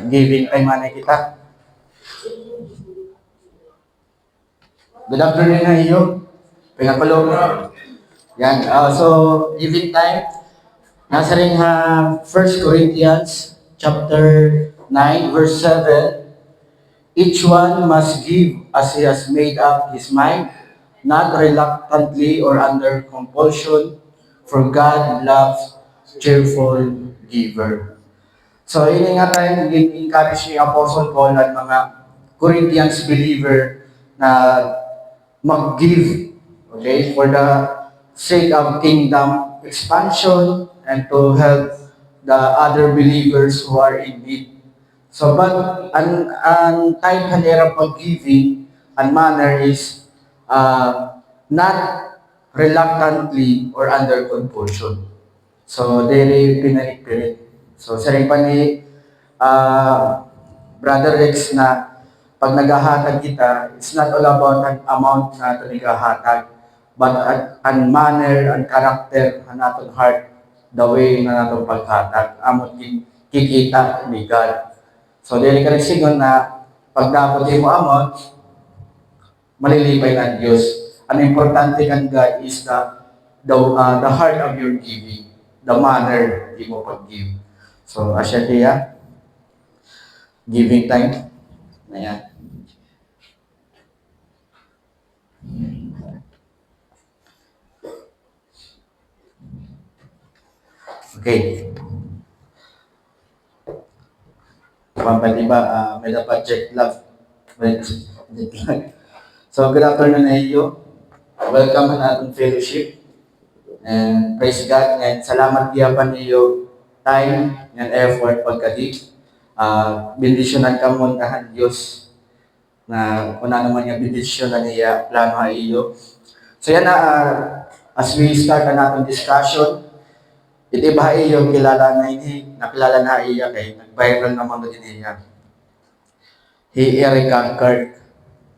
Giving time mana kita. Good afternoon na iyo. Pinapalo. Yan. So, giving time. Nasa rin ha 1 Corinthians chapter 9 verse 7. Each one must give as he has made up his mind, not reluctantly or under compulsion, for God loves cheerful giver. So, yun nga tayo encourage ni Apostle Paul at mga Corinthians believer na mag-give, okay, for the sake of kingdom expansion and to help the other believers who are in need. So, but ang type kanira pag-giving and manner is not reluctantly or under compulsion. So, they pinalit. So, sa rin pa ni Brother Rex na pag naghahatag kita, it's not all about an amount na ito naghahatag, but an manner, an character, an atong heart, the way na natong paghatag, amot kikita ni God. So, dili ka rin sigon na pag dapat mo amot, malilipay ng Diyos. Ang importante kan God is the heart of your giving, the manner di mo pag-give. So, asya kaya, giving time. Ayan. Okay. Pampali ba, may dapat check love. So, good afternoon na iyo. Welcome na atong fellowship. And praise God. And salamat giyapan niyo time and effort pagkadi. Bendisyonan ka mo tahan Diyos na kuna naman niya bendisyonan niya plano ha iyo. So yan na, as we start na natong discussion, iti ba iyo kilala na ini, nakilala na iya kay nag-viral naman din niya. He Erica Kirk,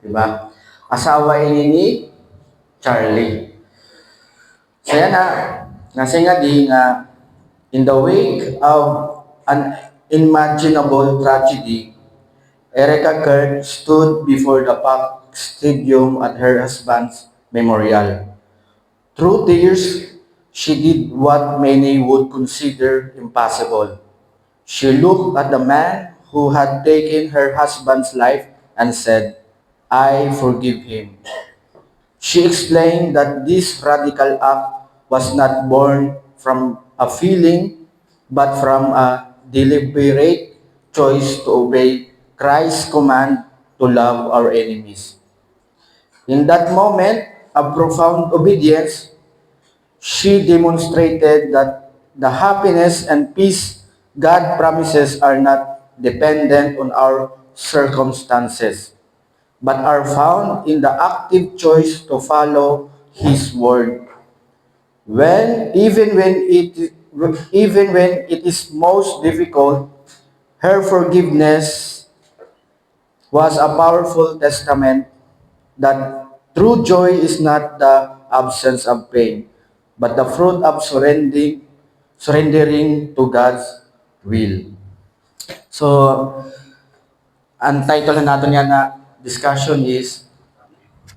diba? Asawa ini ni Charlie. So yan na, nasa nga di nga, in the wake of an unimaginable tragedy, Erica Kirk stood before the packed stadium at her husband's memorial. Through tears, she did what many would consider impossible. She looked at the man who had taken her husband's life and said, "I forgive him." She explained that this radical act was not born from a feeling but from a deliberate choice to obey Christ's command to love our enemies. In that moment of profound obedience, she demonstrated that the happiness and peace God promises are not dependent on our circumstances, but are found in the active choice to follow His word. Even when it is most difficult, her forgiveness was a powerful testament that true joy is not the absence of pain, but the fruit of surrendering to God's will. So, ang title na natin yan na discussion is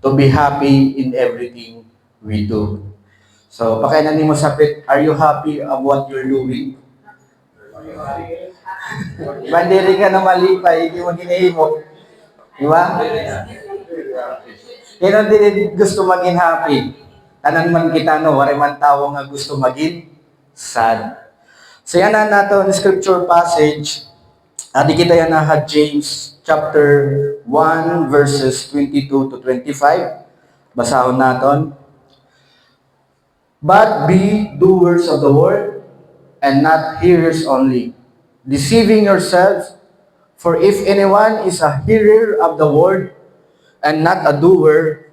to be happy in everything we do. So, pakainan mo sapit, are you happy of what you're doing? Bandiri ka na malipay, hindi mo ginihimo. Di ba? Kaya din gusto maging happy. Tanan man kita, no? Wari man tao nga gusto maging sad. So, yan na nato ang scripture passage. Di kita yan na James chapter 1 verses 22 to 25. Basahon naton. But be doers of the word, and not hearers only, deceiving yourselves. For if anyone is a hearer of the word, and not a doer,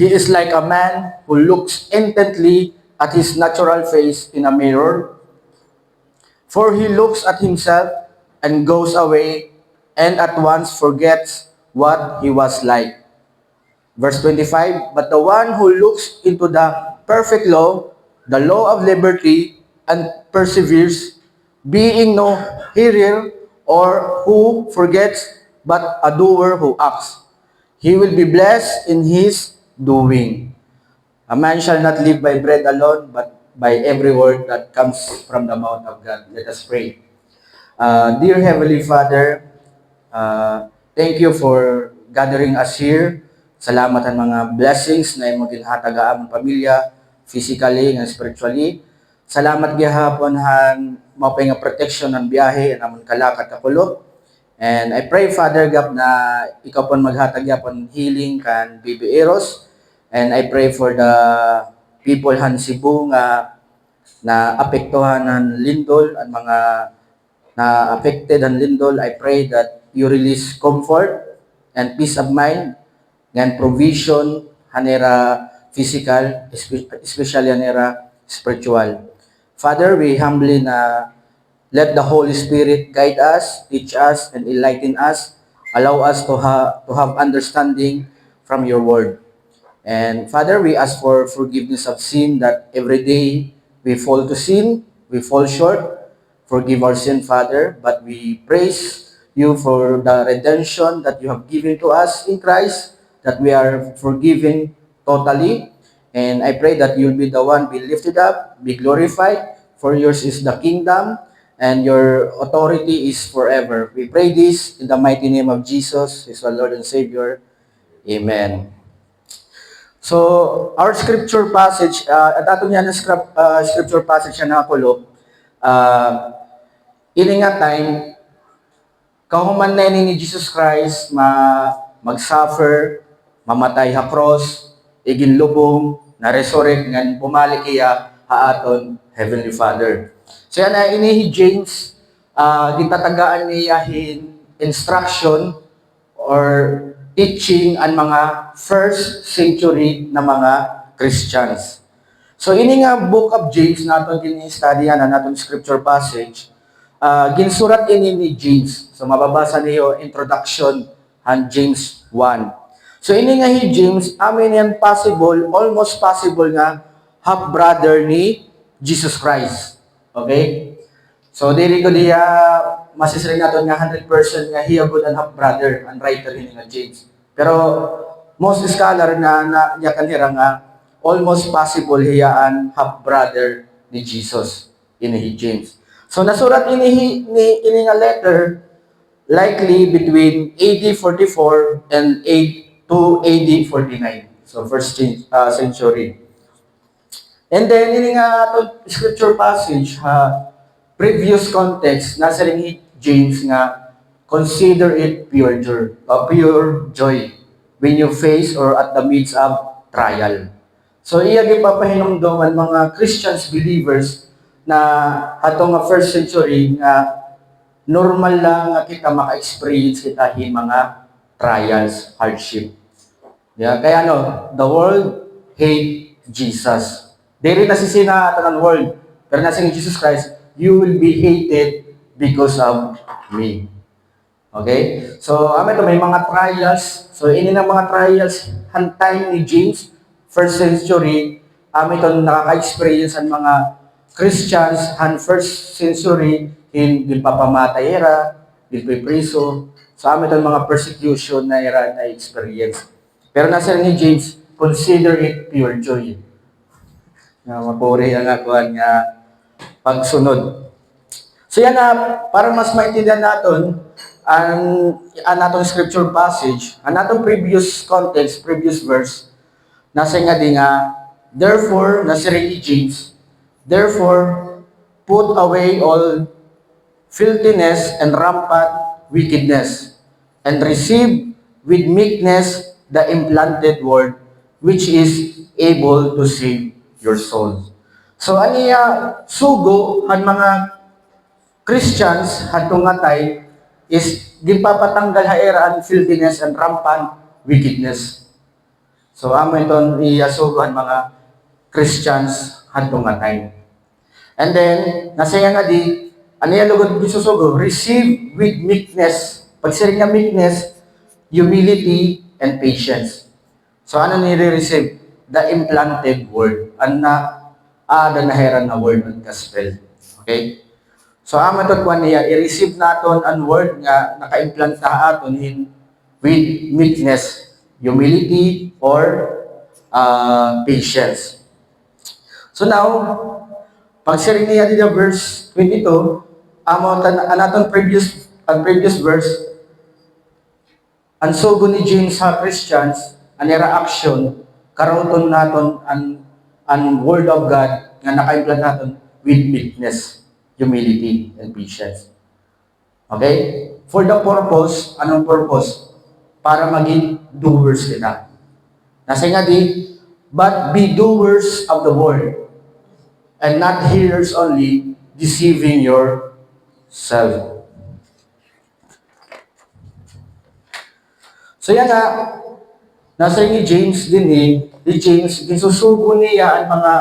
he is like a man who looks intently at his natural face in a mirror. For he looks at himself and goes away, and at once forgets what he was like. Verse 25, but the one who looks into the perfect law, the law of liberty, and perseveres, being no hearer or who forgets, but a doer who acts. He will be blessed in his doing. A man shall not live by bread alone, but by every word that comes from the mouth of God. Let us pray. Dear Heavenly Father, thank you for gathering us here. Salamat ang mga blessings na imong ginhatag ang pamilya, physically and spiritually. Salamat gihapon han mapay nga protection ng biyahe namon kalakat kakulo. And I pray Father God na ikaw pon maghatag yapon healing kan Bibi Eros. And I pray for the people han Cebu nga na apektuhan ng lindol at mga na affected ang lindol. I pray that you release comfort and peace of mind and provision hanera physical, especially hanera spiritual. Father, we humbly na let the Holy Spirit guide us, teach us, and enlighten us. Allow us to have understanding from your word. And Father, we ask for forgiveness of sin that every day we fall to sin, we fall short. Forgive our sin, Father, but we praise you for the redemption that you have given to us in Christ, that we are forgiven totally. And I pray that you'll be the one be lifted up, be glorified, for yours is the kingdom, and your authority is forever. We pray this in the mighty name of Jesus, his Lord and Savior. Amen. So, our scripture passage, at ato niya na scripture passage na nakulo, ini nga time, kahuman na ni Jesus Christ mag-suffer, mamatay ha cross, iginlubong, na-resurrect, nga bumalik iya haaton Heavenly Father. So yan na ini James, gitatagaan niyahin instruction or teaching ang mga first century na mga Christians. So ini nga book of James naton gini-studyan na naton scripture passage, ginsurat ini ni James. So mababasa niyo introduction han James 1. So ini nga hi James, amin yan possible, almost possible nga half brother ni Jesus Christ. Okay? So diri ko diya masisring naton nga 100% nga hiya good and half brother ang writer ini nga James. Pero most scholar na kanira nga almost possible hiyaan half brother ni Jesus ini James. So nasurat ini nga letter likely between AD 44 and AD 49. So first century. And then ini nga scripture passage previous context nasa ring James nga consider it pure joy when you face or at the midst of trial. So iya gipapahinumduman mga Christians believers na atong nga first century nga normal lang nga kita maka-experience kita hin mga trials, hardship. Yeah, kaya the world hate Jesus. Diri nasisina ato ng world, pero nasing Jesus Christ, you will be hated because of me. Okay? So, may mga trials. So, ini na mga trials hantay ni James, first century, ito nakaka-experience ang mga Christians han first century in papamatay era, priso. So, ito mga persecution na era na experience. Pero nasa ni James, consider it pure joy. Na mapuri ang akuan nga pagsunod. So yan na, para mas maintindihan natin ang natong scripture passage, ang natong previous context, previous verse, nasa nga di nga, therefore, nasa rin ni James, therefore, put away all filthiness and rampant wickedness, and receive with meekness the implanted word, which is able to save your souls. So, aniya, sugo, han mga Christians, hadtong atay, is ginpapatanggal haera ang filthiness and rampant wickedness. So, amo iton iyasugo han mga Christians, hadtong atay. And then, nasaya nga di, aniya lugod bisusugo, receive with meekness. Pagsiring nga meekness, humility, and patience. So, ano nire-receive? The implanted word. Ang na naheran na word ng gospel. Okay? So amo tot kuan niya i-receive naton ang word nga naka-implant sa aton with meekness, humility, or patience. So now, pag sharing niya dito verse 22, amo anaton previous verse, ang sugo ni James sa Christians, ang reaction, karoton naton ang word of God nga naka-implant naton with meekness, humility, and patience. Okay? For the purpose, anong purpose? Para maging doers kita. Nasa nga di, but be doers of the word, and not hearers only, deceiving yourself. So yan nga, nasa ni James din ni James, gisusugo niya ang mga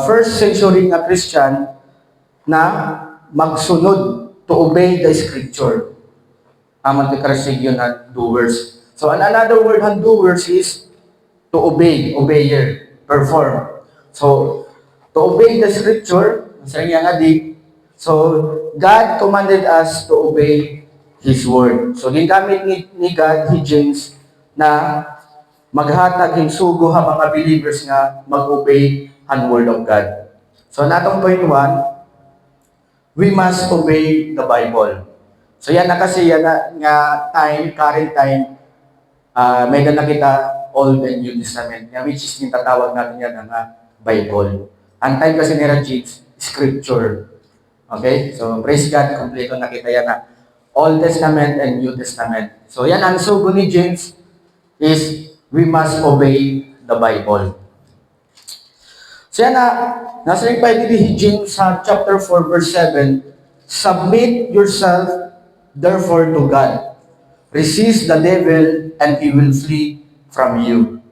first century nga Christian na magsunod to obey the scripture. Aman ti karesigyon na doers. So another word on doers is to obey, obeyer, perform. So to obey the scripture, sa nga di, so God commanded us to obey His word. So gingamit ni God, ni James, na maghatag ng sugo ha mga believers nga mag-obey ang word of God. So natong point 1, we must obey the Bible. So yan na kasi yan na, nga current time, may na kita Old and New Testament, which is yung tatawag natin yan nga Bible. Ang time kasi ni James, Scripture. Okay? So praise God, kompleto na kita yan na Old Testament and New Testament. So yan ang sugo ni James is we must obey the Bible. So yan na, nasa rin pa ni James sa chapter 4 verse 7, submit yourself therefore to God. Resist the devil and he will flee from you.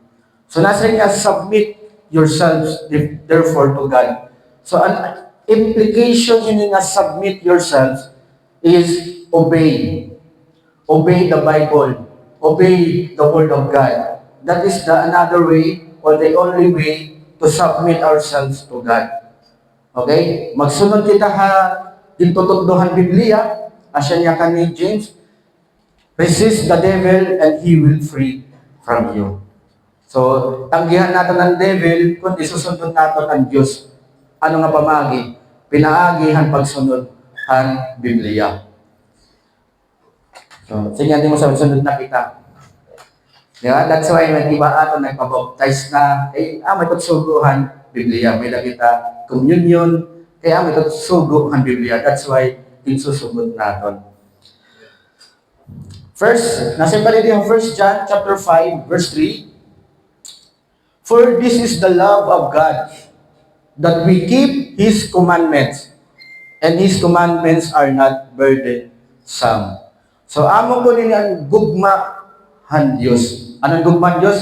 So nasa rin nga, submit yourselves therefore to God. So an implication yun nga submit yourselves is obey. Obey the Bible. Obey the Word of God. That is the another way or the only way to submit ourselves to God. Okay? Magsunod kita ha intutugdohan Biblia, asya niya ka ni James, resist the devil and he will free from you. So, tanggihan natin ng devil kundi susunod natin ang Diyos. Ano nga pamagi? Pinaagihan pagsunod ang Biblia. So, sige, hindi mo sabi, sunod na kita. Diba? That's why may iba ato nagpabaptize na, may tutsuguhan Biblia. May kita communion, kaya may tutsuguhan Biblia. That's why, insusugod natin. First, nasa pa rin yung 1 John chapter 5, verse 3. For this is the love of God, that we keep His commandments, and His commandments are not burdensome. So, amo ko nila ang gugmahan Diyos. Anong gugmahan Diyos?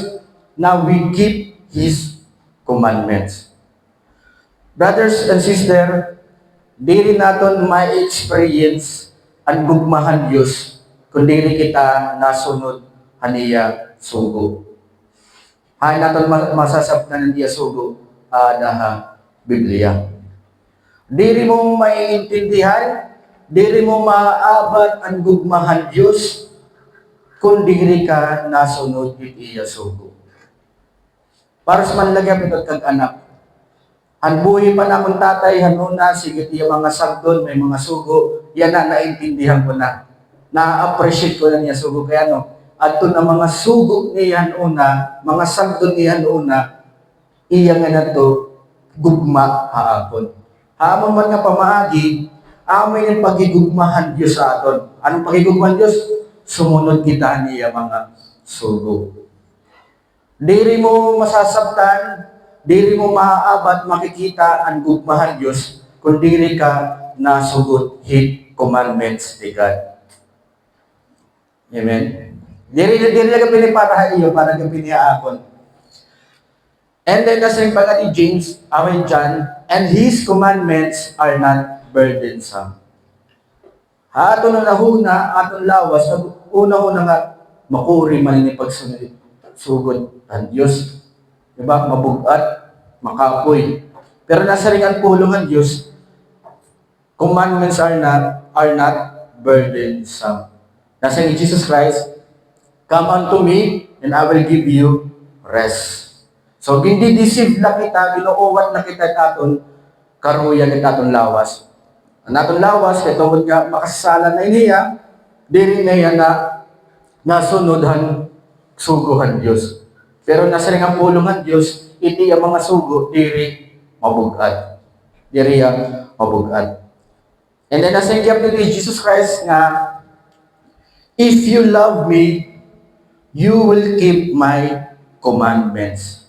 Now we keep His commandments. Brothers and sisters, di rin natin ma-experience ang gugmahan Diyos kung di rin kita nasunod haniya sugo. Hay natin masasabtan ng diya sugo daha Biblia. Di rin mo maiintindihan, di rin mo maaabot ang gugmahan Diyos kung di rin ka nasunod itiya sugo. Para sa manlagyan ito kag anak. Ang buhay pa namon tatay, hanuna, sige tiya mga sagdon, may mga sugo, yan na naintindihan ko na. Na-appreciate ko na niya sugo. Kaya at na mga sugo niyan una, mga sagdon niyan una, iya nga na to, gugma haapon. Haamon man nga pamaagi, amoy ng pagigugmahan Diyos sa aton. Anong pagigugmahan Diyos? Sumunod kita niya mga sugo. Diri mo masasabtan, diri mo maaabat makikita ang gugmahan Diyos kung diri ka nasugot His commandments ni God. Amen? Diri ka piniparaha iyo para kang pinihaakon. And then nasa rin pala ni James, John, and His commandments are not burdensome. Ato na nahuna, aton lawas, una-una nga, makuri man ni pagsunod, sugod ang Diyos. Diba? Mabugat, makapoy. Pero nasa rin ang pulong ang Diyos, Commandments are not burdensome. Nasa ni Jesus Christ, come unto me, and I will give you rest. So, hindi deceive na kita, ginuuwat na kita aton, karuyan at aton lawas. Ang aton lawas, kaya tungkol nga makasasalan na iniya, diri na yan na nasunodhan suguhan Diyos. Pero nasa rin ang pulungan Diyos, iti ang mga sugo, diri mabugad. Diri ang mabugad. And then nasa yung ni Jesus Christ nga, if you love me, you will keep my commandments.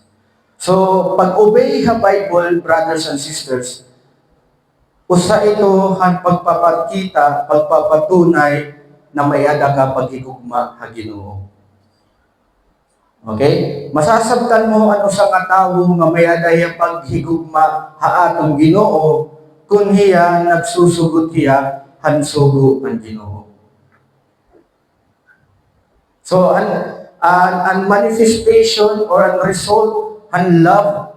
So, pag-obey ha Bible, brothers and sisters, usa ito ang pagpapakita, pagpapatunay na mayada ka paghigugma ha Ginoo. Okay? Masasabtan mo ano sa katawo nga mayada ya paghigugma ha atong Ginoo kung hiya nagsusugot hiya hansugo ang Ginoo. So, an manifestation or an result ang love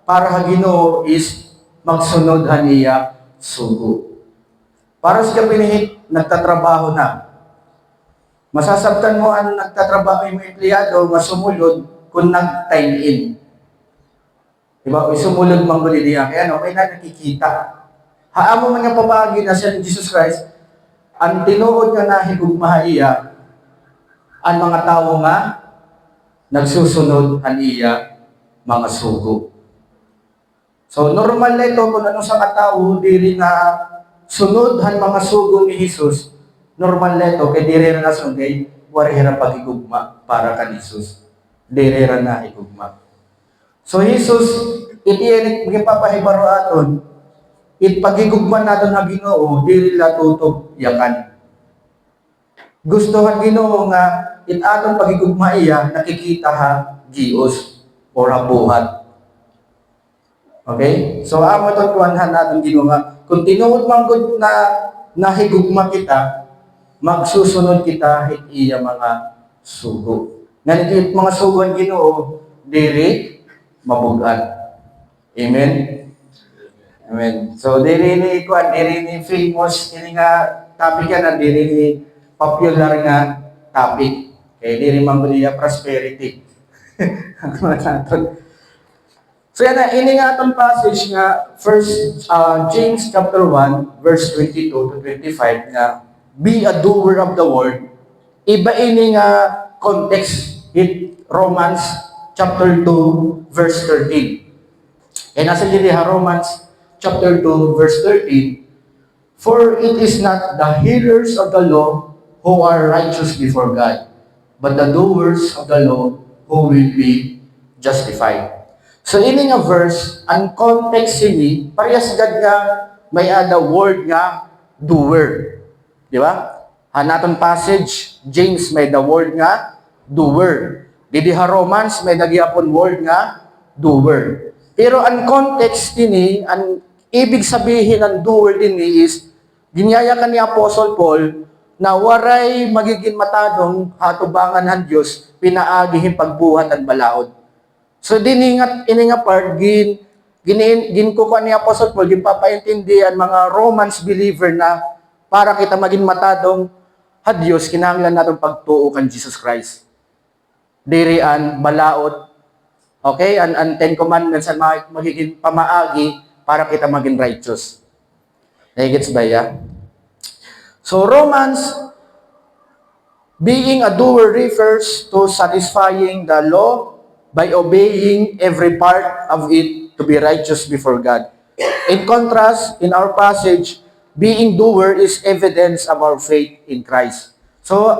para ha Ginoo is magsunod haniya sugo. Para sa pinihit, nagtatrabaho na. Masasabtan mo ang nagtatrabaho yung empleyado, masumulod kung nag-time in. Diba? O sumulod mangguli niya. Kaya may nakikita. Haamo man nga pamagi na siya ni Jesus Christ, ang tinuod nga nahigugmahaiya, ang mga tao nga nagsusunod haniya mga sugo. So, normal na ito kung ano sa katao, diri na sunod han mga sugo ni Jesus, normal na ito, kaya diri na sunday, warihira pag-igugma para ka ni Jesus. Diri na igugma. So, Jesus, iti magpapahibaro aton, pag-igugma natin na Ginoo, diri la tutok yakan. Gusto han Ginoo nga, aton pag-igugma iya, nakikita ha, Diyos, or habuhat. Okay? So, amo itong kuwanhan natin ginawa. Kung tinuod manggod na nahigugma kita, magsusunod kita iya mga sugo. Nga mga sugo ang Ginoo, diri mabugan. Amen? Amen. So, diri ni famous, ini nga topic yan, diri ni popular nga topic. Kaya diri manggod iya prosperity. So yan na, ini nga itong passage nga, James chapter 1, verse 22 to 25 nga, be a doer of the word. Iba ini nga context, Romans chapter 2, verse 13. And nasa dito Romans chapter 2, verse 13, for it is not the hearers of the law who are righteous before God, but the doers of the law who will be justified. So, ini nga verse, ang context ini, parehas gad nga may ada word nga doer. Di ba? Hanaton passage, James may the word nga doer. Didi Romans may nagyapon word nga doer. Pero ang context ini, ang ibig sabihin ng doer ini is, ginyayakan ni Apostle Paul na waray magiging matadong hatubangan ng Diyos, pinaagihin pagbuhat at balaod. So, ini nga part, ginkukuha ni Apostle Paul, ginpapaintindihan mga Romans believer na para kita maging matadong Diyos, kinahanglan natong pagtuo kan Jesus Christ. Dirian, balaod, okay? Ang Ten Commandments, ang magiging pamaagi para kita maging righteous. Nagigits ba ya? So, Romans, being a doer refers to satisfying the law by obeying every part of it to be righteous before God. In contrast, in our passage, being doer is evidence of our faith in Christ. So,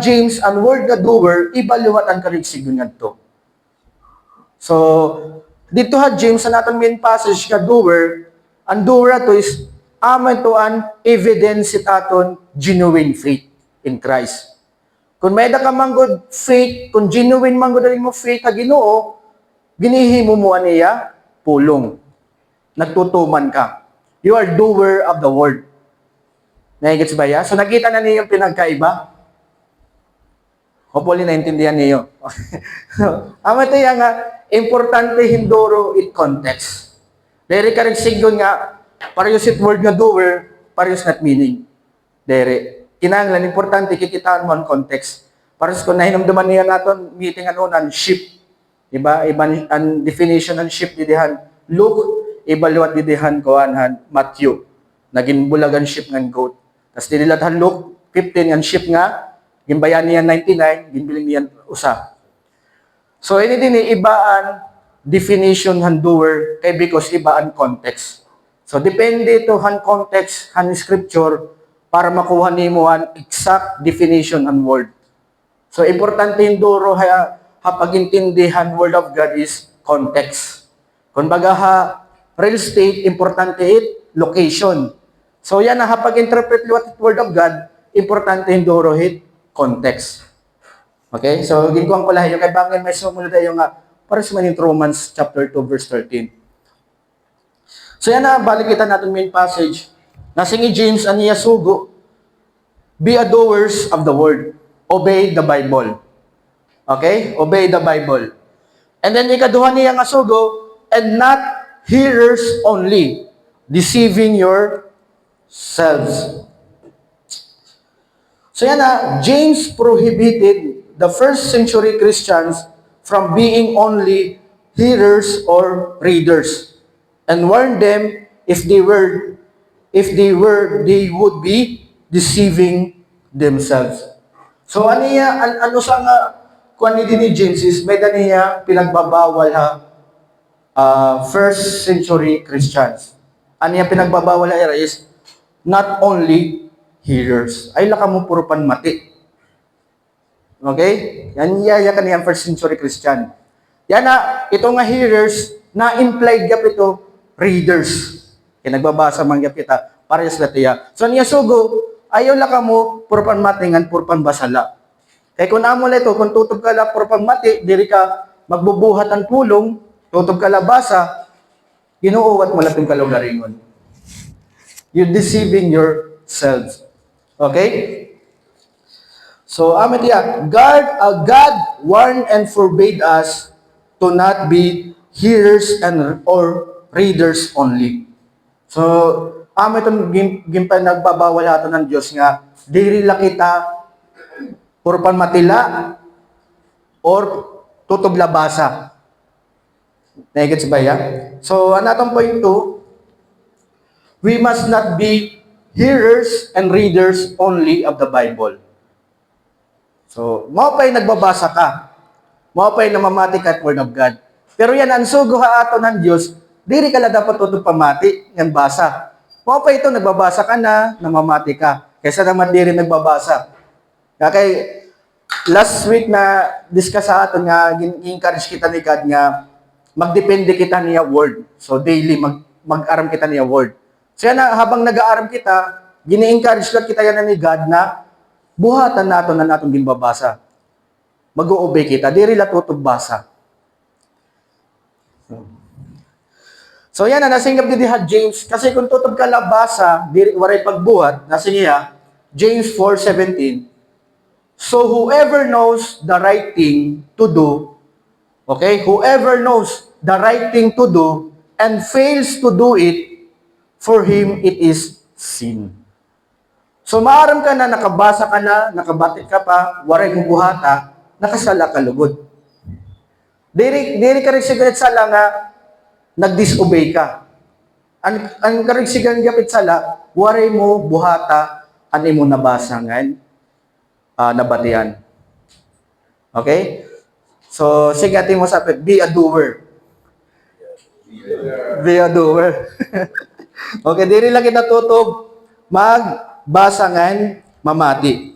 James, ang word na doer, ibaluwat ang karigsigon nga to. So, dito James, sa natin main passage nga doer, ang doer to is, aman to an evidence it aton genuine faith in Christ. Kung may da ka manggod faith, kung genuine manggod mo faith ha Ginoo, ginihimo mo niya pulong. Nagtutuman ka. You are doer of the word. Nagigits ba ya? So nakita na niyo yung pinagkaiba? Hopefully naintindihan niyo. Ama tayo nga, importante hindoro it context. Dahil ka rin sigon nga, para yung sit word nga doer, parehas not meaning. Dere. Kinahanglan, importante, kikitaan mo ang context. Pares kung nahinumduman niya natin, meeting ang ship. Diba? Iba ang definition ng ship didihan. Luke, iba liwat didihan ko Matthew. Naging bulagan ship ng goat. Tapos dinilathan Luke 15 ang ship nga, gimbayan niya 99, ginbiling niya usa. So ini din iba ang definition han doer kay because iba ang context. So depende to han context han scripture para makuha nimo ang exact definition han word. So importante yung duro pagintindihan word of God is context. Kung baga real estate, importante it location. So yan na pag-interpret what word of God, importante yung duro hit context. Okay? So ginkuhan ko lahat yung kay bangin may sumunod tayo nga para sa manin Romans chapter 2 verse 13. So yan na balik kita natin main passage. Nasingi James aniya sugo, be a doers of the word. Obey the Bible. Okay? Obey the Bible. And then ikaduha niya nga sugo, and not hearers only, deceiving yourselves. So yan na, James prohibited the first century Christians from being only hearers or readers, and warned them if they would be deceiving themselves. So ano sa nga kuan ni James is may niya pinagbabawal first century Christians. Ano yung pinagbabawal is not only hearers. Ay laka mo puro panmati. Okay? Yan yaya kaniyang first century Christian. Yan na, ito nga hearers, na implied gap ito, readers. Kaya nagbabasa man gap kita, parehas na tiya. So niya sugo, ayaw laka mo, puro panmatingan, puro panbasala. Kaya kung amo ito, kung tutob ka lang puro panmati, diri ka magbubuhat ang pulong, tutob ka labasa, ginuuwat mo laping kalugaringon. You're deceiving yourselves. Okay? So, God warned and forbade us to not be hearers or readers only. So, itong gimpay nagbabawal ato ng Diyos nga, diri lang kita puro matila or tutob labasa. Negets ba yan? So, anatong point 2, we must not be hearers and readers only of the Bible. So, mao pa'y nagbabasa ka. Mao pa'y namamati ka at Word of God. Pero yan, ang sugo ato ng Diyos, diri ka lang dapat tutong pamati, yan basa. Mao pa ito, nagbabasa ka na, namamati ka. Kaysa naman diri nagbabasa. Kaya last week na discuss sa ato nga, encourage kita ni God nga, magdepende kita niya Word. So, daily, mag-aram kita niya Word. So, yan na, habang nag-aaram kita, gini-encourage lang kita yan ni God na, buhatan nato na natong gimbabasa. Mag-o-obey kita. Diri la tutog basa. So yan na, nasinggap di diha James. Kasi kung tutog ka labasa, diri waray pagbuhat, nasingiya, James 4:17. So whoever knows the right thing to do, okay? Whoever knows the right thing to do and fails to do it, for him it is sin. So maaram ka na, nakabasa ka na, nakabatik ka pa, waray mo buhata, nakasala ka lugod. Diri ka rin sigaret sala nga, nag-disobey ka. Ang karigsigan gapit sala, waray mo buhata, ani mo nabasa nga, nabatian. Okay? So, sigati mo sa be a doer. Be a doer. Okay, diri lang kita tutob, basangan mamati.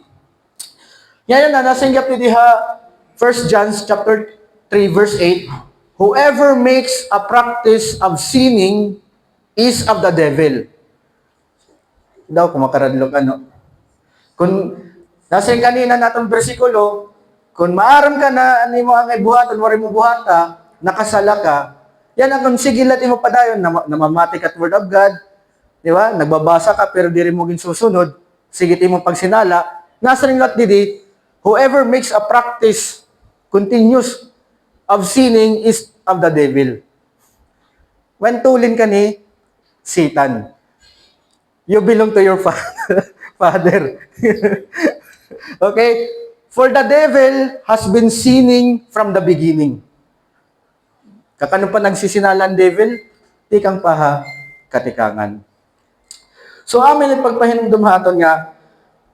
Yan na nasinggap ni diha 1 John chapter 3 verse 8. Whoever makes a practice of sinning is of the devil. Daw kumakaradlok ano. Kung nasa kanina natong bersikulo, kung maaram ka na ani mo ang ibuhatan, wari mo buhata, nakasala ka, yan ang kung sigilat mo padayon namamati ka at word of God. Di ba? Nagbabasa ka pero di rin mo ginsusunod. Sige mo pag sinala. Nasa rin lot didi, whoever makes a practice continuous of sinning is of the devil. When tulin ka ni Satan. you belong to your father. Okay? For the devil has been sinning from the beginning. Kakano pa nagsisinalan devil? Tikang paha, katikangan. So amin ang pagpahinumdum haton nga,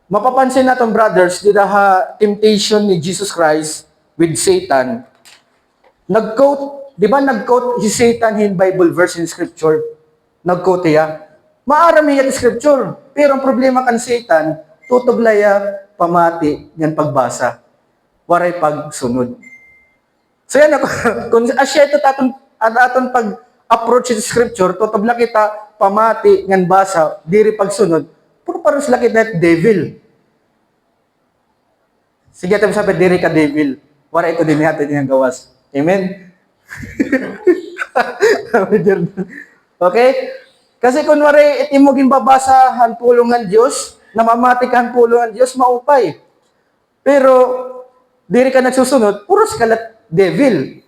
mapapansin natin brothers, di ha temptation ni Jesus Christ with Satan. Nag-quote, di ba nag-quote si Satan in Bible verse in Scripture? Nag-quote niya. Maaram niya in Scripture. Pero ang problema kan Satan, tutublaya, pamati, yan pagbasa. Waray pagsunod. So yan ako, kung asya ito aton pag-approach sa Scripture, tutubla kita, pamati, ngan basa, diri pagsunod, puro paros lakit na devil. Sige, tayo sabi, diri ka devil. Waray ito din natin yung gawas. Amen? Okay? Kasi kung wari itimogin babasa han pulungan Diyos, namamati ka han pulungan Diyos, maupay. Pero, diri ka nagsusunod, puros kalat devil.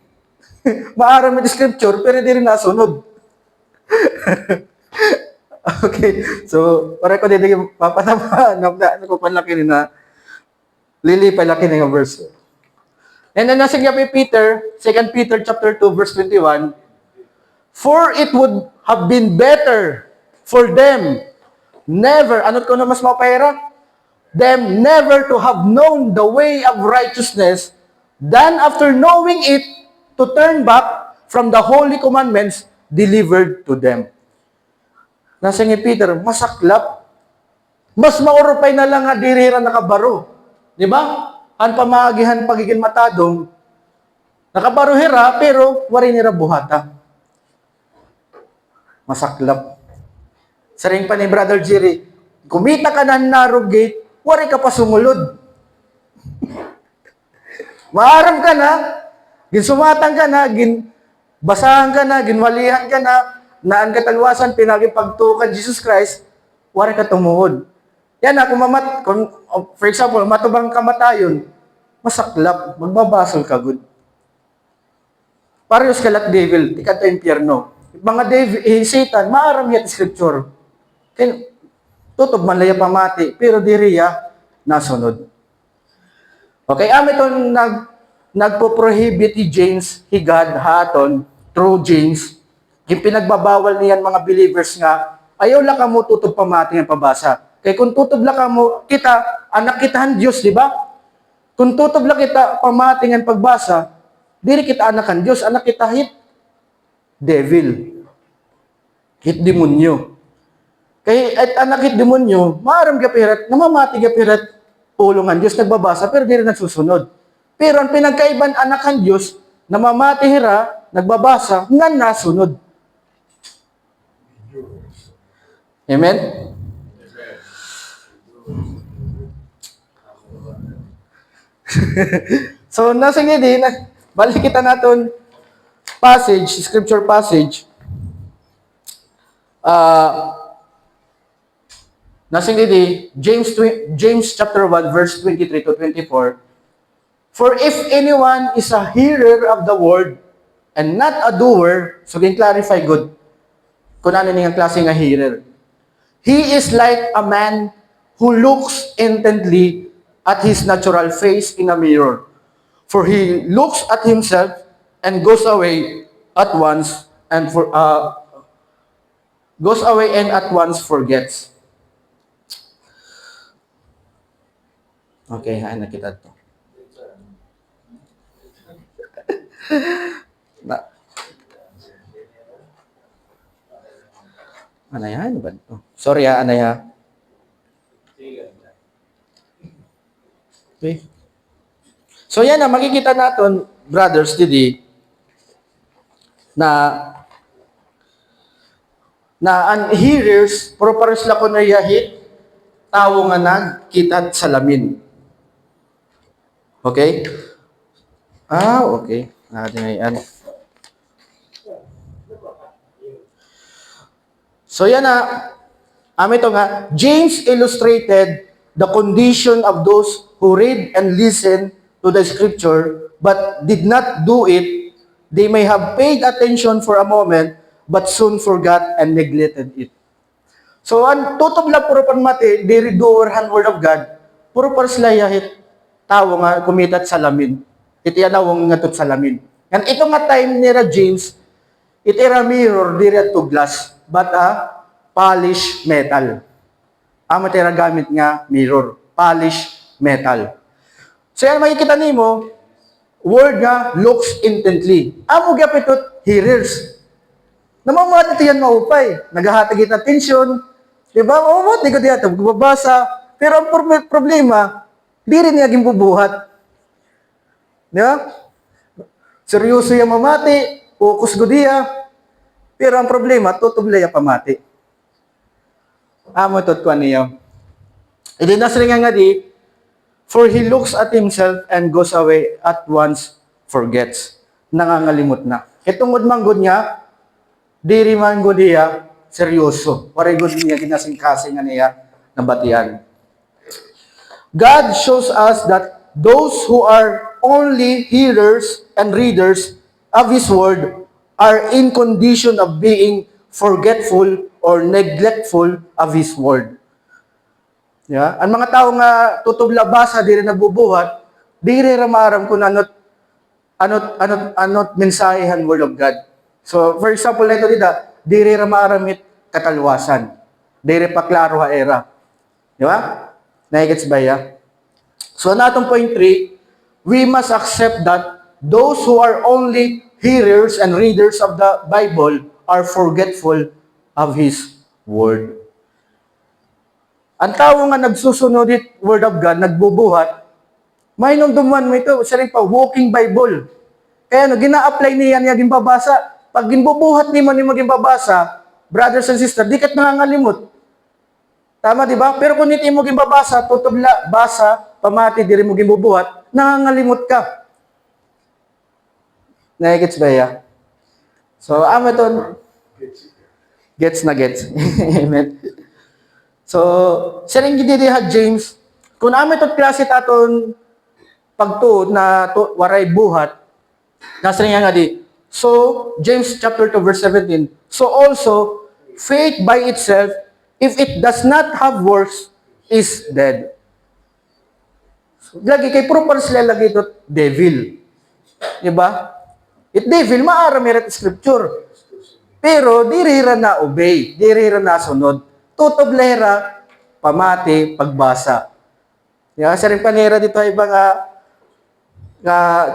Maaram yung scripture, pero diri nasunod. Okay. So, para ko dili papatama, nakupanlaki ni na lilipay laki na yung verse. And then nasa Peter, 2 Peter chapter 2 verse 21, for it would have been better for them never, ano ko na mas mapahirap? Them never to have known the way of righteousness than after knowing it to turn back from the holy commandments delivered to them. Nasa Peter, masaklap. Mas maurupay na lang nga dirira nakabaro. Di ba? Ang pamagihan pagiging matadong, nakabaruhira, pero wari nira buhata. Masaklap. Saring pa ni Brother Jerry, kumita ka na narrow gate, wari ka pa sumulod. Maaram ka na, ginsumatang ka na, basahan ka na, ginwalihan ka na, naan katalwasan, pinagipagtukan Jesus Christ, wari ka tumuhod. Yan na, kung for example, matubang kamatayon, masaklap, magbabasol ka good. Parehas kalat devil, tikat ang impyerno. Mga devil, Satan, maaram yan scripture. Tutob man laya pamati, pero diriya, nasunod. Okay, ito nagpo-prohibit ni James, higad, haton, through James, yung pinagbabawal niyan mga believers nga, ayaw lang ka mo tutob pamati ng pabasa. Kaya kung tutubla ka mo, kita, anak kitahan Diyos, di ba? Kung tutubla kita, pamatingan pagbasa, diri kita anakan Diyos, anak kita hit devil. Hit demonyo. Kaya at anak hit demonyo, maaram gapirat, namamati gapirat, pulungan Diyos, nagbabasa, pero diri nagsusunod. Pero ang pinagkaiban anakan Diyos, namamati hira, nagbabasa, nga nasunod. Amen? So, nasa nga din, balik kita natin passage, scripture passage. Nasa nga din, James chapter 1, verse 23 to 24. For if anyone is a hearer of the word and not a doer, so can clarify good, kung ano nga klase nga hearer. He is like a man who looks intently at his natural face in a mirror. For he looks at himself and goes away at once and at once forgets. Okay, hain na kita to. Anayahan ba ito? Sorry anaya. Okay. So yan na, makikita natin, brothers, today, na ang hearers, pero pares lang ko na yahit, tao nga nagkita salamin. Okay? Okay. Yan. So yan na, ito nga, James illustrated the condition of those who read and listen to the scripture but did not do it. They may have paid attention for a moment but soon forgot and neglected it. So, ang tutob lang puro panmati, diri doorhan word of God, puro paraslayahit, tawo nga kumitat salamin. Iti anawang nga tot salamin. Yan, ito nga time nila James, iti era mirror, diri at to glass, but polished metal. Amo tira gamit nga mirror, polished metal. So yan makikita nimo, word nga looks intently. Amo gapitot hearers. Namamati ito yan maupay. Naghahatag it attention. Diba? Mamamati ko diyan. Magbabasa. Pero ang problema, di rin niya gimbubuhat. Diba? Seryoso yung mamati. Focus ko diya. Pero ang problema, tutublay ang pamati. Amo tot ko niya. Iti nasring nga di, for he looks at himself and goes away at once, forgets. Nangangalimot na. Itong udmanggod niya, diri man gud niya seryoso. Pare gud niya kinasing-kasing niya nabatian. God shows us that those who are only hearers and readers of His Word are in condition of being forgetful or neglectful of His Word. Yeah? Ang mga tao nga tutubla basa diri nagbubuhat, diri ra maaram kung anot mensahehan Word of God. So, for example, na ito diri ra maaramit katalwasan. Diri pa klaro ha era. Di ba? Naigets ba ya? So, natong point 3, we must accept that those who are only hearers and readers of the Bible are forgetful of His Word. Ang tao nga nagsusunod it Word of God, nagbubuhat, may nung duman mo ito, sa rin pa, walking Bible. Kaya gina-apply niya niya gimbabasa. Pag ginbubuhat ni mo maging babasa, brothers and sisters, di kat nangangalimot. Tama, di ba? Pero kung hindi mo gimbabasa, tutubla, basa, pamati, diri mo gimbubuhat, nangangalimot ka. Naigits ba ya? So, amaton, gets na gets. Amen. So, siya rin ginidiha, James, kung amaton klase taton pagtuod na waray buhat, nasa rin nga di, so, James chapter 2 verse 17, so also, faith by itself, if it does not have works, is dead. So, lagi kay proper sila lagi ito, devil. Diba? It devil, maaramirat scripture. Pero, dirira na obey, dirira na sunod. Tutoblera, pamati, pagbasa. Diba? Sa rin panera dito ay ibang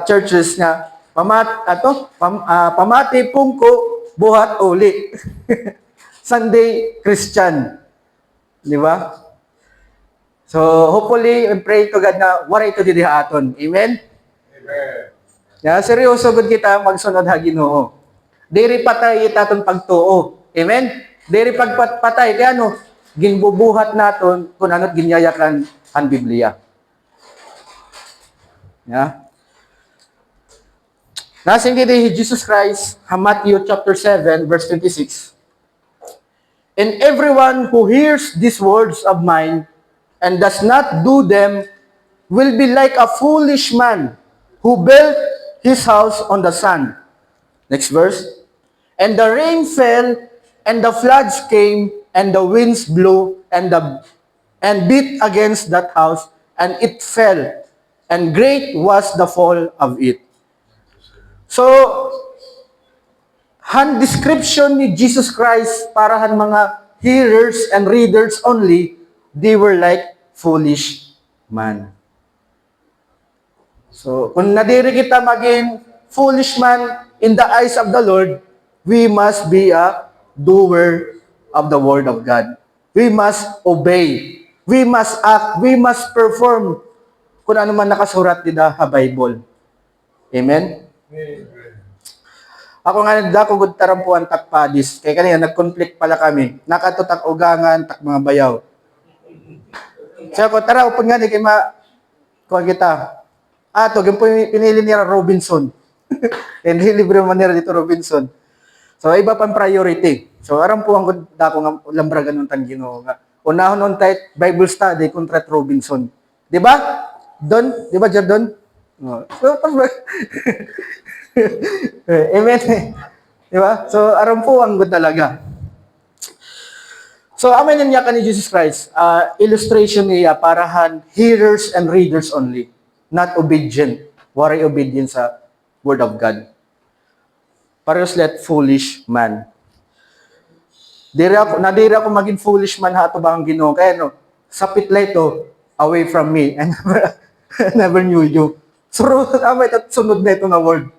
churches nga, pamati, pungko, buhat, uli. Sunday Christian. Di ba? So, hopefully, and pray to God na waray ito didi aton. Amen? Amen. Yeah, seryoso gud kita magsunod ha Ginoo. Diri patay itaton pagtuo. Amen? Diri pagpatay kaya ano, ginbubuhat naton kung ano't ginyayakan ang Biblia. Yeah. Nasing kiti Jesus Christ, Matthew chapter 7, verse 26. And everyone who hears these words of mine and does not do them will be like a foolish man who built his house on the sand. Next verse. And the rain fell, and the floods came, and the winds blew, and beat against that house, and it fell, and great was the fall of it. So, han description ni Jesus Christ para han mga hearers and readers only, they were like foolish man. So, kung nadiri kita maging foolish man in the eyes of the Lord, we must be a doer of the Word of God. We must obey. We must act. We must perform kung ano man nakasurat din sa Bible. Amen? Ako nga nagdako gud tarampuan takpadis. Kaya kanina nag-conflict pala kami. Nakatutak ugangan tak mga bayaw. So ako tara upod nga di kay kuha kita. Ato gimpo pinili niya Robinson. And libre man nila dito Robinson. So iba pang priority. So aram po ang dako nga lambragan ng Ginoo nga. Unahon on tight Bible study kontra Robinson. Di ba? Don, di ba Jordan? No. So, Amen. Di ba? So, aram po ang good talaga. So, amin niya ka ni Jesus Christ, illustration niya parahan hearers and readers only, not obedient. Waray obedient sa Word of God. Parehas let foolish man. Nadira ako maging foolish man hato ba ang Ginoo. Kaya no, sapit lang ito, away from me. I never, I never knew you. So, amay at sunod na ito na word.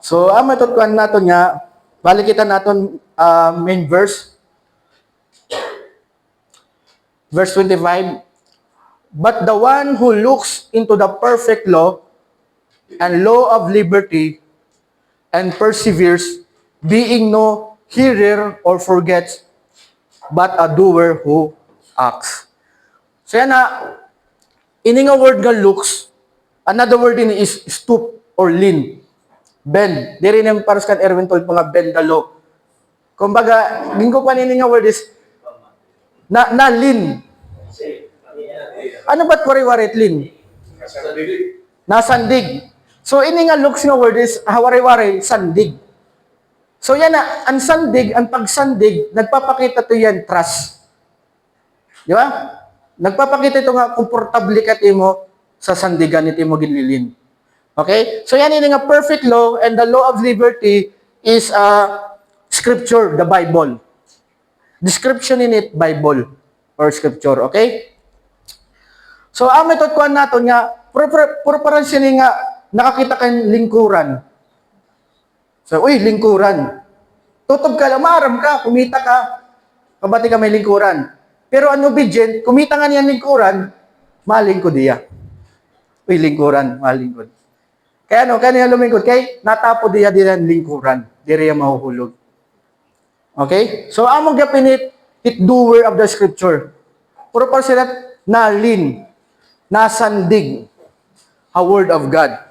So, matutuan natin nga, balikitan natin main verse. Verse 25. But the one who looks into the perfect law and law of liberty and perseveres, being no hearer or forgets, but a doer who acts. So yan na, ining a word nga looks, another word din is stoop or lean. Bend. Di rin yung paras kan Erwin told mga bend the law. Kumbaga, linggo pa nini nga word is na lean. Ano ba't wari-warit lean? Nasandig. So, ini nga looks nga word is wari-wari, sandig. So, yan na, ang sandig, ang pagsandig, nagpapakita to yan, trust. Di ba? Nagpapakita ito nga, komportable ka mo sa sandigan ito mo ginlilin. Okay? So yan yung nga perfect law and the law of liberty is scripture, the Bible. Description in it, Bible or scripture. Okay? So ang method ko natin nga, parang siya nga nakakita kang lingkuran. So, lingkuran. Tutob ka lang, maaram ka, kumita ka, kabati ka may lingkuran. Pero ano obedient, kumita nga niyan lingkuran, malingkod diya. Lingkuran, malingkod. Kaya niya lumingkod, kay natapo diya lingkuran, diya mahuhulog. Okay? So, among gapinit, it doer of the scripture. Puro pa sila nalin, nasandig, a word of God.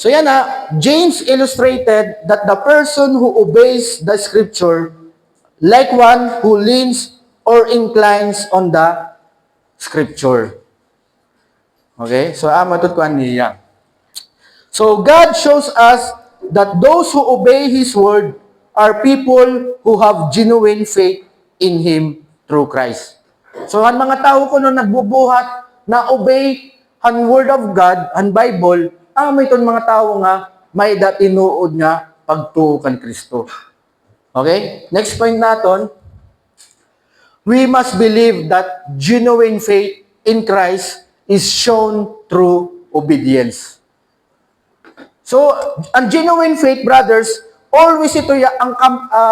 So yan James illustrated that the person who obeys the scripture like one who leans or inclines on the scripture. Okay? So, matutuan niya. So, God shows us that those who obey His word are people who have genuine faith in Him through Christ. So, ang mga tao ko nung nagbubuhat na obey ang word of God, ang Bible, may itong mga tao nga may tinuod nga pagtuo kan Kristo. Okay? Next point natin, we must believe that genuine faith in Christ is shown through obedience. So, ang genuine faith, brothers, always ito ang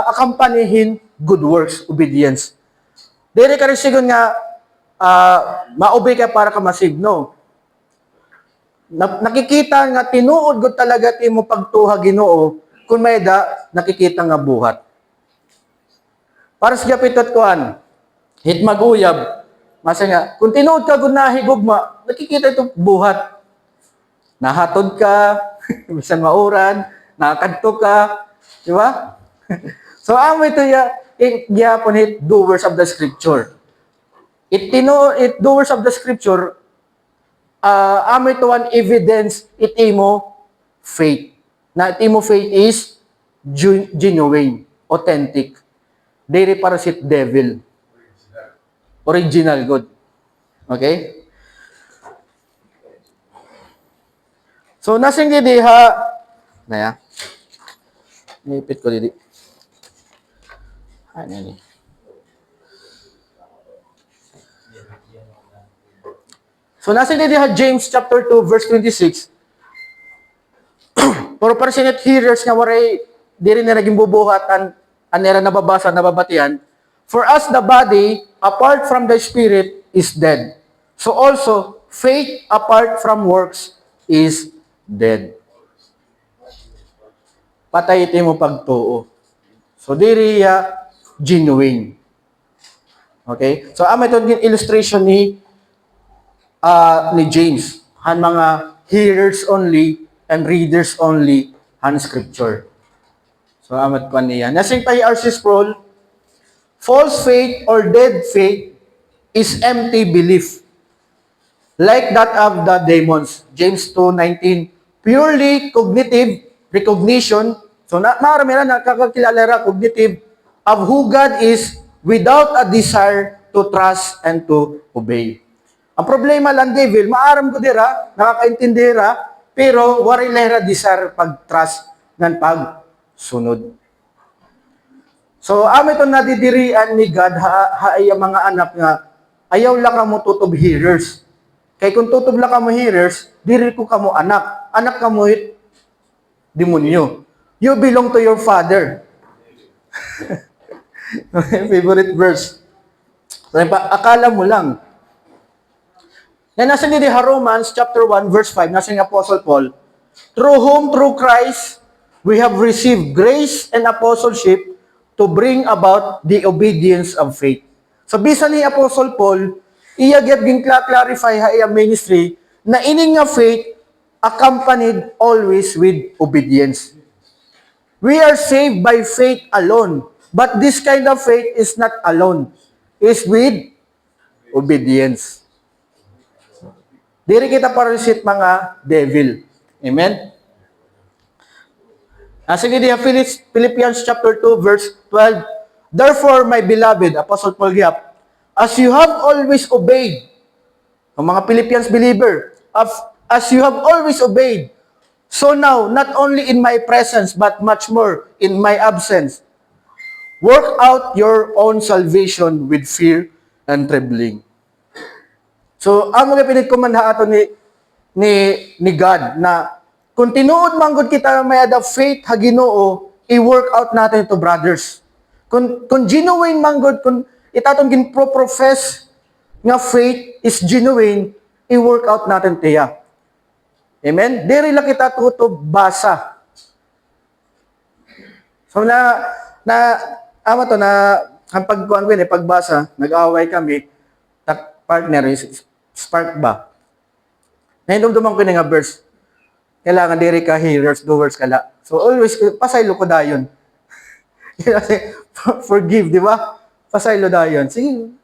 accompanying good works, obedience. Dere ka rin sigon nga, ma-obey ka para ka masig, no? Nakikita nga, tinuod ko talaga mo pagtuha Ginoo, kung may nakikita nga buhat. Para sa gapitot kuan, hit maguyab, masa nga, kung tinuod ka kung nahigugma, nakikita ito buhat. Nahatod ka, bisan mauran, nakakadto ka, di ba? So, ito gyapon hit doers of the scripture. It doers of the scripture, ito one evidence, imo faith. Na imo faith is genuine, authentic. Dere parasit devil. Original good. Okay? So, nasing diha, naya, nipit ko didi. Ano ni? So, nasing diha James chapter 2 verse 26. Pero para sinet hearers nga waray diri na naging bubuhatan anera nababasa nababatian. For us the body apart from the spirit is dead. So also faith apart from works is dead. Patay iti mo pagtuo. So diri genuine. Okay? So ito din illustration ni James. Han mga hearers only and readers only han scripture. So amat pa niya. Nasing pa R.C. Sproul, false faith or dead faith is empty belief. Like that of the demons. James 2:19. Purely cognitive recognition. So, marami na nakakakilala ra, cognitive, of who God is without a desire to trust and to obey. Ang problema lang, devil, maaram ko dira, nakakaintindi ra, pero wari lehra desire pag-trust ng pagsunod. So, amo ito nadidirian ni God, ay mga anak nga, ayaw lang ka mo tutob hearers. Kaya kung tutob lang ka mo hearers, diri ko ka mo anak. Anak ka mo demonyo. You belong to your father. Favorite verse. So, akala mo lang. Yan nasa ni Romans chapter 1 verse 5, nasa ni Apostle Paul, through whom, through Christ, we have received grace and apostleship to bring about the obedience of faith. So, bisan ni Apostle Paul, iya get ging clarify ha iya ministry na ining nga faith accompanied always with obedience. We are saved by faith alone, but this kind of faith is not alone. It's with obedience. Diri kita parasit mga devil. Amen? Sige diya, Philippians chapter 2, verse 12. Therefore, my beloved, Apostle Paul Giap, as you have always obeyed, ang mga Philippians believer, as you have always obeyed, so now, not only in my presence, but much more in my absence, work out your own salvation with fear and trembling. So, ang mga pinagkumanha ato ni God na kung tinuod manggod kita may ada faith ha Ginoo, i-work out natin ito, brothers. Kung genuine manggod, kung itatong ginpro-profess nga faith is genuine, i-work out natin tiya. Amen? Diri lang kita tutob basa. So ama to na ang pagkuan ko pagbasa, nag-away kami, partner is spark ba. Nahindumduman ko nga verse. Kailangan diri ka hearers, doers kala. So always pasaylo ko dayon. Forgive, di ba? Pasaylo dayon. Sige.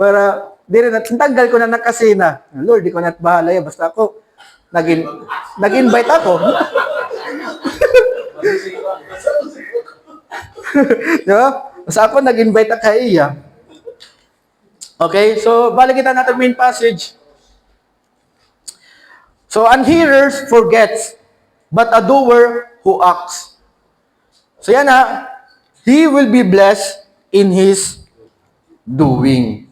Para diri na tanggal ko na nakasina. Lord, di ko na bahala ya basta ako nag-invite ako. Di ba? Basta ako nag-invite ka iya. Okay, so balik kita natin main passage. So, an hearer forgets, but a doer who acts. So yan ha, he will be blessed in his doing.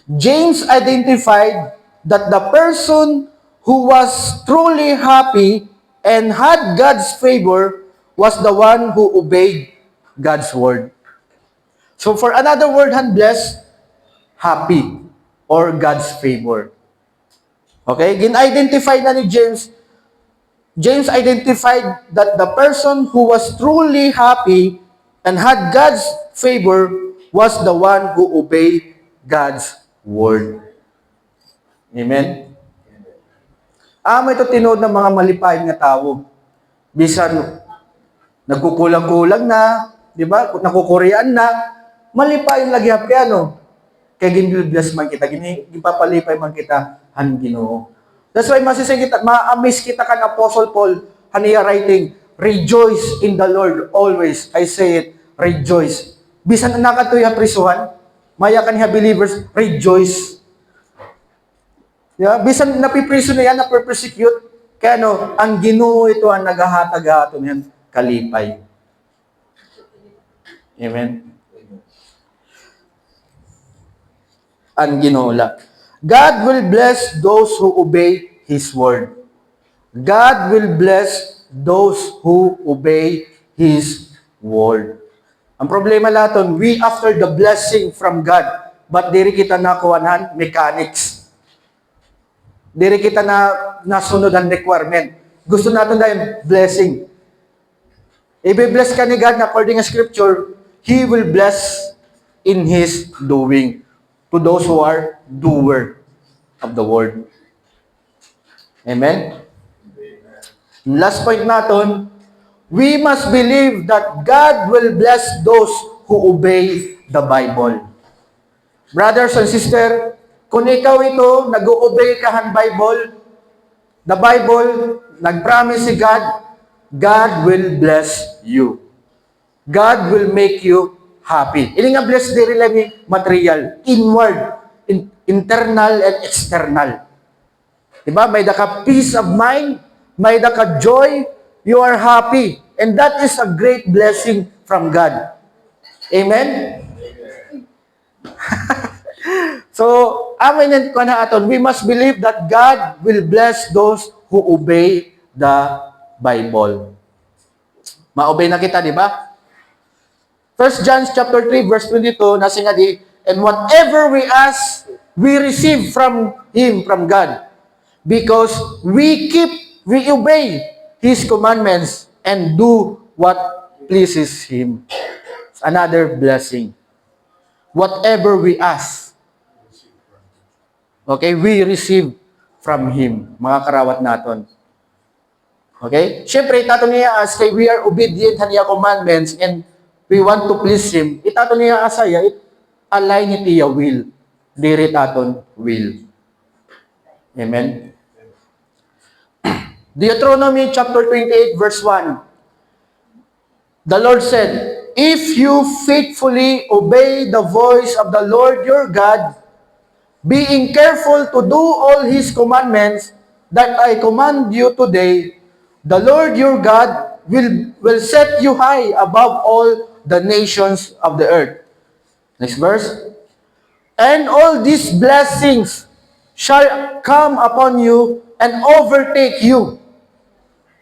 James identified that the person who was truly happy and had God's favor was the one who obeyed God's word. So for another word, blessed, happy, or God's favor. Okay? Gin-identify na ni James. James identified that the person who was truly happy and had God's favor was the one who obeyed God's word. Amen? Ito tinood ng mga malipayin nga tao. Bisan, nagkukulang-kulang na, di ba? Nakukuryaan na, malipayin lagi hapiano. Kaya gin-bless man kita, gipapalipay man kita, han Ginoo. That's why masisay kita, ma-amaze kita kan Apostle Paul, haniya writing, rejoice in the Lord always. I say it, rejoice. Bisan nakatoy ha prisuhan, maya kaniya believers, rejoice. Yeah, bisan napipriso na yan, naper-persecute, kaya ang Ginoo ito ang naghahatag-hato niyan, kalipay. Amen? Ang Ginoo la. God will bless those who obey His word. God will bless those who obey His word. Ang problema laton, we after the blessing from God, but diri kita nakuhanan mechanics. Diri kita nasunod ang requirement. Gusto natin dahil blessing. I-bless ka ni God according to Scripture, He will bless in His doing to those who are doer of the word. Amen? Last point natin, we must believe that God will bless those who obey the Bible. Brothers and sisters, kung ikaw ito, nag-obey ka ng Bible, the Bible, nag-promise si God, God will bless you. God will make you happy. Ini nga bless diri lang ni material, inward, internal and external. Diba? May ka peace of mind, may ka joy, you are happy. And that is a great blessing from God. Amen? So, amin ko na aton, we must believe that God will bless those who obey the Bible. Ma-obey na kita, di ba? 1 John chapter 3 verse 22 nasi nga di, and whatever we ask, we receive from Him, from God, because we obey His commandments and do what pleases Him. It's another blessing. Whatever we ask, okay, we receive from Him, mga karawat naton. Okay? Siyempre, itato niya as kay we are obedient sa niya commandments and we want to please Him. Itato niya asaya, it align it iya will. Diri taton will. Amen? Deuteronomy chapter 28 verse 1. The Lord said, if you faithfully obey the voice of the Lord your God, being careful to do all His commandments that I command you today, the Lord your God will set you high above all the nations of the earth. Next verse. And all these blessings shall come upon you and overtake you.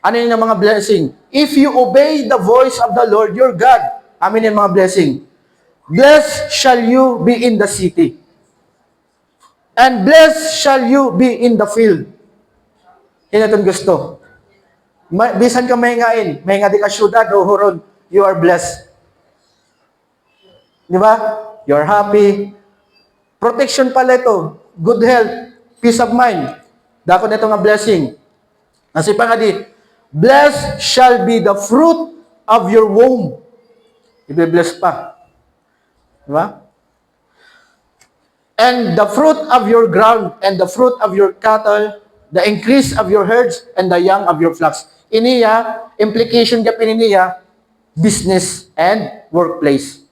Ano yung mga blessing? If you obey the voice of the Lord your God, amin yung mga blessing. Blessed shall you be in the city. And blessed shall you be in the field. Yan itong gusto. Bisan ka mahingain, mahinga di ka syudad o huron, you are blessed. Di ba? You are happy. Protection pala ito. Good health. Peace of mind. Dako na ito nga blessing. Nasi pa nga di, blessed shall be the fruit of your womb. Ibe-bless pa. Di ba? And the fruit of your ground, and the fruit of your cattle, the increase of your herds, and the young of your flocks. Iniya, implication ka pininiya, business and workplace.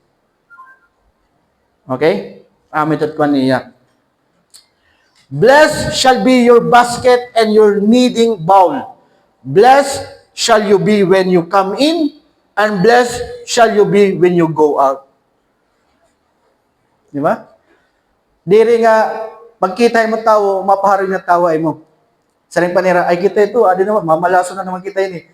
Okay? Amitot ko niya. Blessed shall be your basket and your kneading bowl. Blessed shall you be when you come in, and blessed shall you be when you go out. Di ba? Diri nga, pagkita mo tao, mapahari na tao ay mo. Saring panira, ay kita ito, adi naman, mamalaso na naman kita yun eh.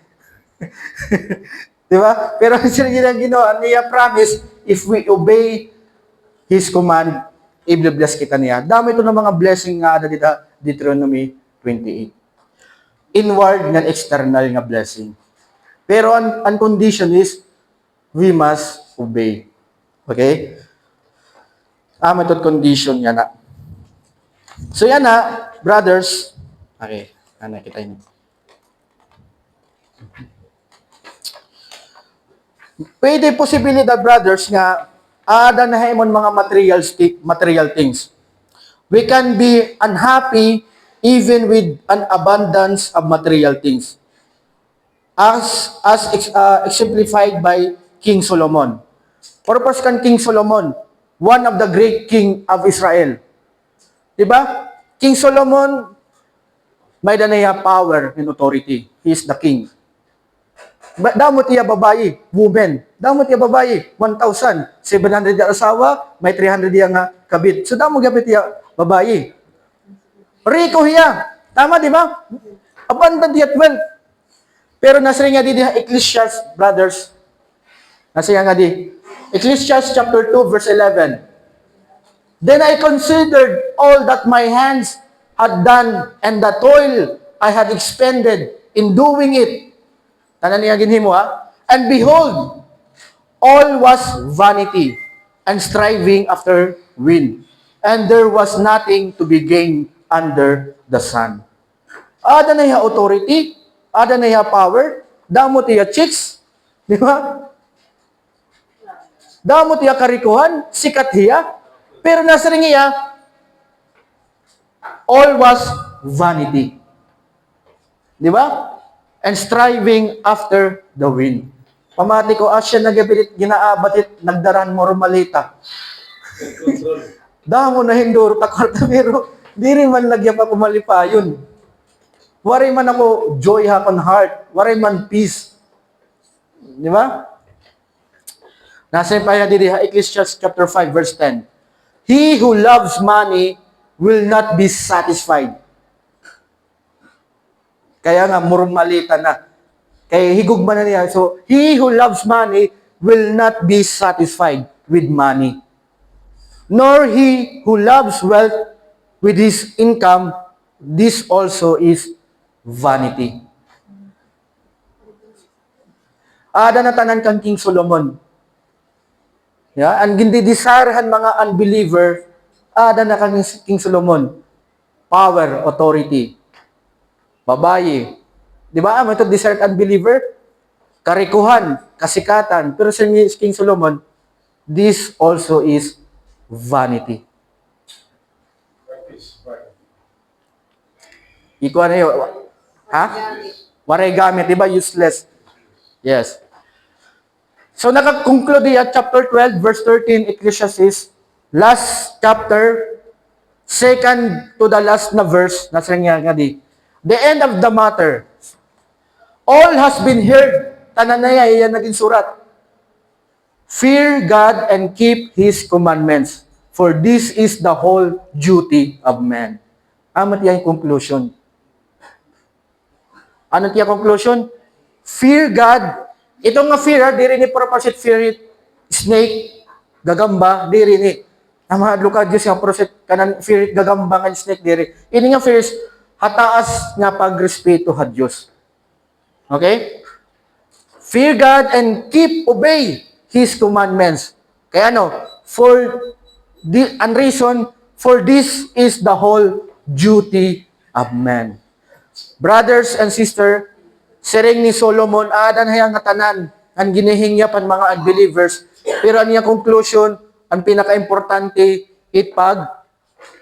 Di ba? Pero sila ginawa, niya promise, if we obey His command, i-bless kita niya. Dami ito ng mga blessing nga ada dito, Deuteronomy 28. Inward and external nga blessing. Pero ang condition is, we must obey. Okay? Ito condition niya na. So yan na, brothers. Okay, kita yun. Pwede posibilidad, brothers, nga ada na himon mga material things. We can be unhappy even with an abundance of material things. As exemplified by King Solomon. Purpose kan King Solomon, one of the great king of Israel. Diba? King Solomon, may danaya power and authority. He is the king. Damot iya babayi, women. Damot iya babayi, 1,700 iya asawa, may 300 iya nga kabit. So damot gapit iya babayi. Rico hiya. Tama, di ba? Abundant yet wealth. Pero nasri nga di Ecclesiastes, brothers. Nasri nga di. Ecclesiastes chapter 2, verse 11. Then I considered all that my hands had done and the toil I had expended in doing it. Tanan niya ginhimo ha? And behold, all was vanity and striving after wind. And there was nothing to be gained under the sun. Ada na iya authority, ada na iya power, damot iya chicks, di ba? Damot iya karikuhan, sikat hiya, pero nasa rin iya, all was vanity. Di ba? And striving after the wind. Pamati ko, asya nagabilit, ginaabatit, nagdaran mo rumalita. Damo na hinduro takarta, pero di rin man lagyan pa kumalipayon. Waray man ako joy hakon heart. Waray man peace. Di ba? Nasa yung paya dito, Ecclesiastes chapter 5, verse 10. He who loves money will not be satisfied. Kaya nga, murmalita na. Kaya higugma na niya. So, he who loves money will not be satisfied with money. Nor he who loves wealth with his income, this also is vanity. Ada na tanan kang King Solomon. Yeah, ang gindidesirahan mga unbeliever, ada na kang King Solomon. Power, authority. Babae. Di ba? Ito desired unbeliever. Karikuhan, kasikatan. Pero sa King Solomon, this also is vanity. Iko ano yun? Ha? Waray gamit, di ba? Useless. Yes. So, nakakonclude at chapter 12, verse 13, Ecclesiastes, last chapter, second to the last na verse, nasa nga di. The end of the matter. All has been heard. Tanan na yan naging surat. Fear God and keep His commandments, for this is the whole duty of man. Amat yan yung conclusion. Ano tiya conclusion? Fear God. Ito nga fear, di rin ni propasit fear it, snake, gagamba, di rin ni. Ang mga luka Diyos yung prosit, kanan fear it, gagamba, nga snake, di rin. Ini nga fear is, hataas nga pagrespeto ha Diyos. Okay? Fear God and keep, obey His commandments. Kaya ano, reason, for this is the whole duty of man. Brothers and sisters, siring ni Solomon, adan hayang ngatanan, ang ginihingya pan mga unbelievers, pero ang conclusion, ang pinaka-importante, ipag,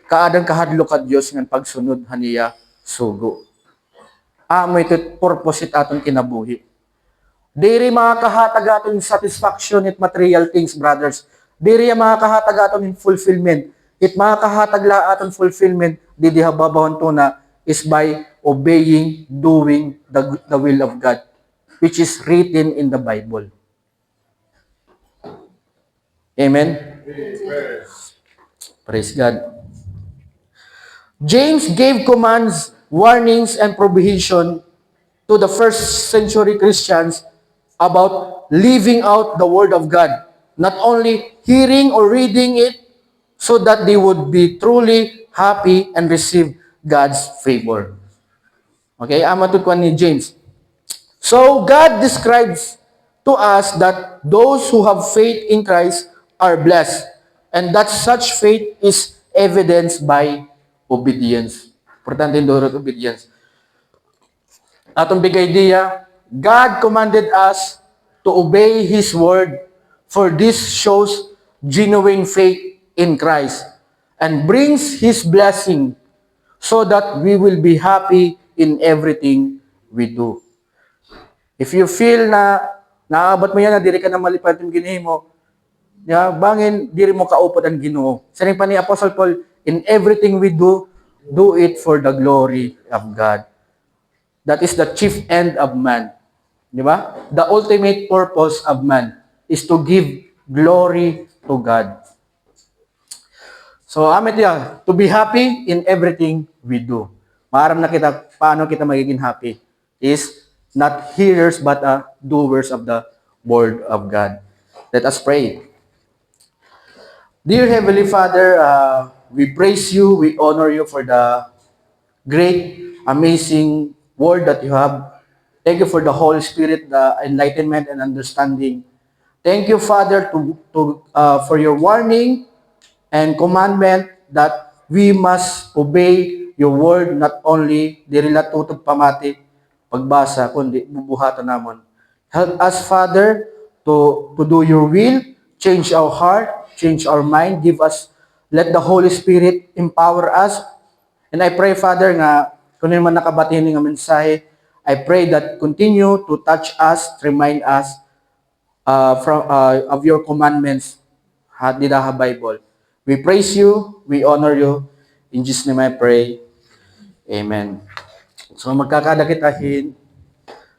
kaadang kahadlok ka Diyos ng pagsunod haniya sugo. Amo ito purpose it atong kinabuhi. Diri mga kahatag aton satisfaction it material things, brothers. Diri mga kahatag aton in fulfillment. It mga kahatag la aton fulfillment, di hababahon to na is by obeying, doing the will of God, which is written in the Bible. Amen? Amen. Praise God. James gave commands, warnings, and prohibition to the first century Christians about living out the Word of God. Not only hearing or reading it, so that they would be truly happy and receive God's favor. Okay, amatut ko ni James. So, God describes to us that those who have faith in Christ are blessed, and that such faith is evidenced by obedience. Importante yung dorot obedience. Atong bigay diya, God commanded us to obey His word, for this shows genuine faith in Christ and brings His blessing so that we will be happy in everything we do. If you feel na naabot mo yan na diri ka na malipad yung ginihin mo, bangin, diri mo kaupod ang Ginoo. Saning pa ni Apostle Paul, in everything we do, do it for the glory of God. That is the chief end of man. Di ba? The ultimate purpose of man is to give glory to God. So, amit yan, to be happy in everything we do. Maaram na kita, paano kita magiging happy is not hearers but doers of the word of God. Let us pray. Dear Heavenly Father, we praise you, we honor you for the great, amazing word that you have. Thank you for the Holy Spirit, the enlightenment and understanding. Thank you, Father, for your warning and commandment that we must obey your word, not only diri la tutog pamati pagbasa, kundi bubuhatan namon. Help us, Father, to do your will, change our heart, change our mind, let the Holy Spirit empower us. And I pray, Father, nga kung naman nakabati nga mensahe, I pray that continue to touch us, remind us of your commandments, Hadidaha Bible. We praise you, we honor you. In Jesus' name I pray. Amen. So magkakadakitahin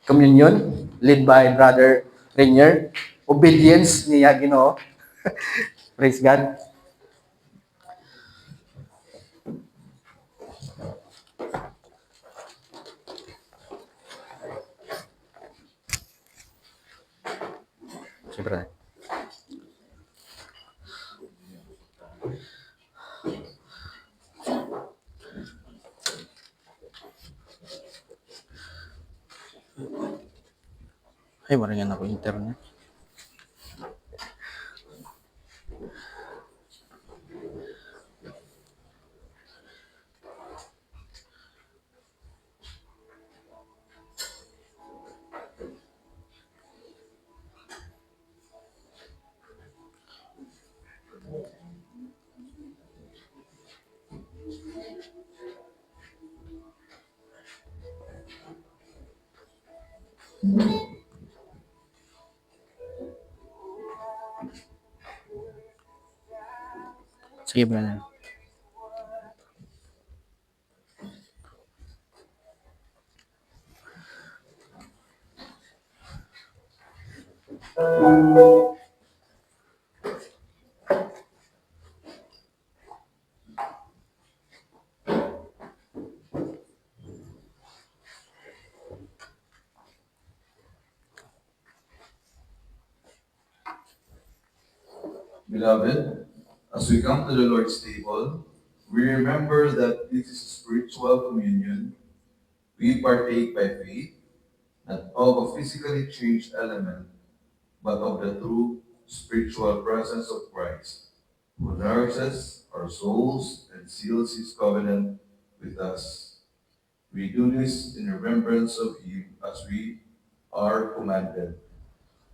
communion led by Brother Rainier. Obedience niya Ginoo. Praise God. Siyempre. Ay, maringan ako internet. Sige, brother. Beloved, as we come to the Lord's table, we remember that this is spiritual communion. We partake by faith, not of a physically changed element, but of the true spiritual presence of Christ, who nourishes our souls and seals his covenant with us. We do this in remembrance of him as we are commanded.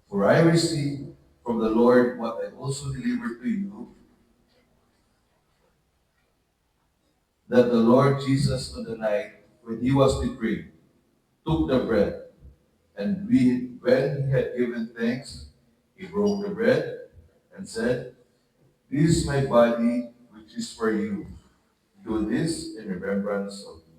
For I received from the Lord what I also delivered to you, that the Lord Jesus, on the night when he was betrayed, took the bread, and when he had given thanks, he broke the bread and said, "This is my body, which is for you. Do this in remembrance of me."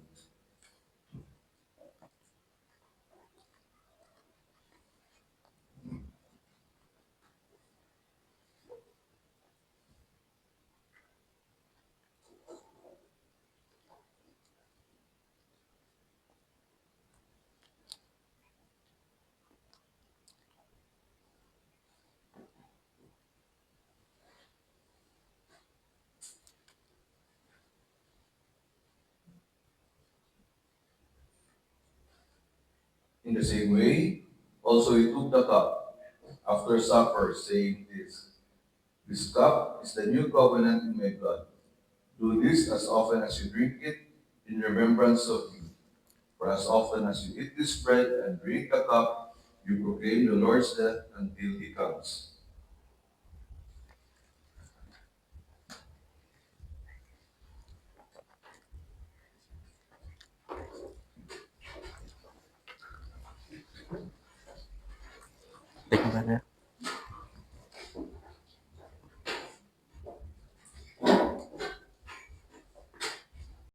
In the same way, also he took the cup after supper, saying this, "This cup is the new covenant in my blood. Do this as often as you drink it in remembrance of me. For as often as you eat this bread and drink the cup, you proclaim the Lord's death until he comes." Thank you, brother.